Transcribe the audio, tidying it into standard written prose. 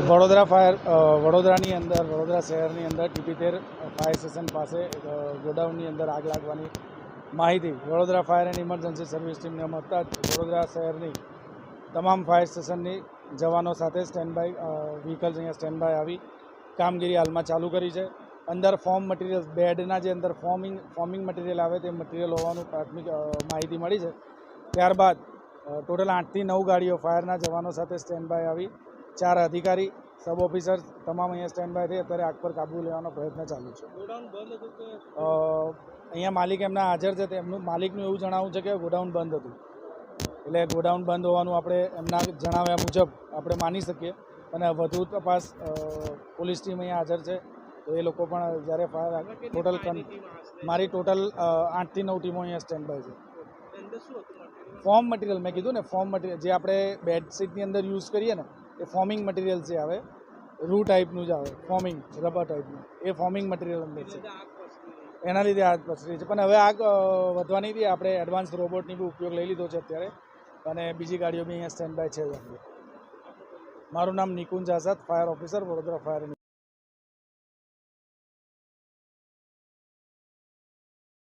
વડોદરાની અંદર વડોદરા શહેરની અંદર ટીપી 13 ફાયર સ્ટેશન પાસે ગોડાઉનની અંદર આગ લાગવાની માહિતી Vadodara fire and emergency service ટીમને મળતા જ વડોદરા શહેરની તમામ ફાયર સ્ટેશનની જવાનો સાથે સ્ટેન્ડ બાય વ્હીકલ્સ અહીંયા સ્ટેન્ડ બાય આવી કામગીરી હાલમાં ચાલુ કરી છે. અંદર ફોર્મ મટીરિયલ્સ બેડના જે અંદર ફોર્મિંગ મટીરિયલ આવે તે મટીરિયલ હોવાનું પ્રાથમિક માહિતી મળી છે. ત્યારબાદ ટોટલ 8 થી 9 ગાડીઓ ફાયરના જવાનો સાથે સ્ટેન્ડ બાય આવી 4 અધિકારી સબ ઓફિસર્સ તમામ અહીંયા સ્ટેન્ડ બાય થઈ અત્યારે આગ પર કાબૂ લેવાનો પ્રયત્ન ચાલુ છે. અહીંયા માલિક એમના હાજર છે. તેમનું માલિકનું એવું જણાવવું છે કે ગોડાઉન બંધ હતું, એટલે ગોડાઉન બંધ હોવાનું આપણે એમના જણાવ્યા મુજબ આપણે માની શકીએ. અને વધુ તપાસ પોલીસ ટીમ અહીંયા હાજર છે, તો એ લોકો પણ જ્યારે ફાયર મારી ટોટલ 8 થી 9 ટીમો અહીંયા સ્ટેન્ડ બાય છે. ફોર્મ મટીરિયલ મેં કીધું ને, ફોર્મ મટીરિયલ જે આપણે બેડશીટની અંદર યુઝ કરીએ ને એ ફોર્મિંગ મટીરિયલ જે આવે રૂ ટાઈપનું જ આવે, ફોર્મિંગ રબર ટાઈપનું, એ ફોર્મિંગ મટીરિયલ અંદર છે. એના લીધે આગ પસરી છે. પણ હવે આગ વધવાની હતી. આપણે એડવાન્સ રોબોટની બી ઉપયોગ લઈ લીધો છે અત્યારે, અને બીજી ગાડીઓ બી અહીંયા સ્ટેન્ડ બાય છે. મારું નામ નિકુંજ આઝાદ, ફાયર ઓફિસર, વડોદરા ફાયર.